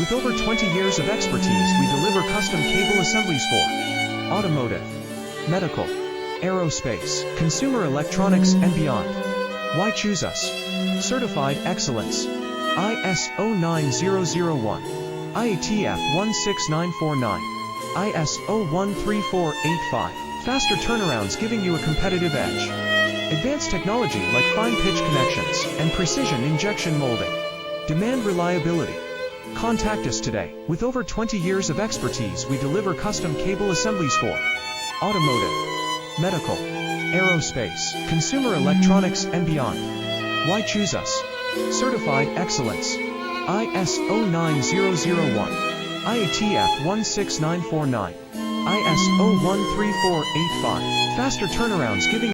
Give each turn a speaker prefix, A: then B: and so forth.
A: With over 20 years of expertise, we deliver custom cable assemblies for automotive, medical, aerospace, consumer electronics, and beyond. Why choose us? Certified excellence. IS9100, IATF 16949, ISO 13485. Faster turnarounds giving you a competitive edge. Advanced technology like fine pitch connections and precision injection molding. Demand reliability. Contact us today. With over 20 years of expertise, we deliver custom cable assemblies for automotive, medical, aerospace, consumer electronics, and beyond. Why choose us? Certified excellence. IS9100, IATF 16949, ISO 13485. Faster turnarounds giving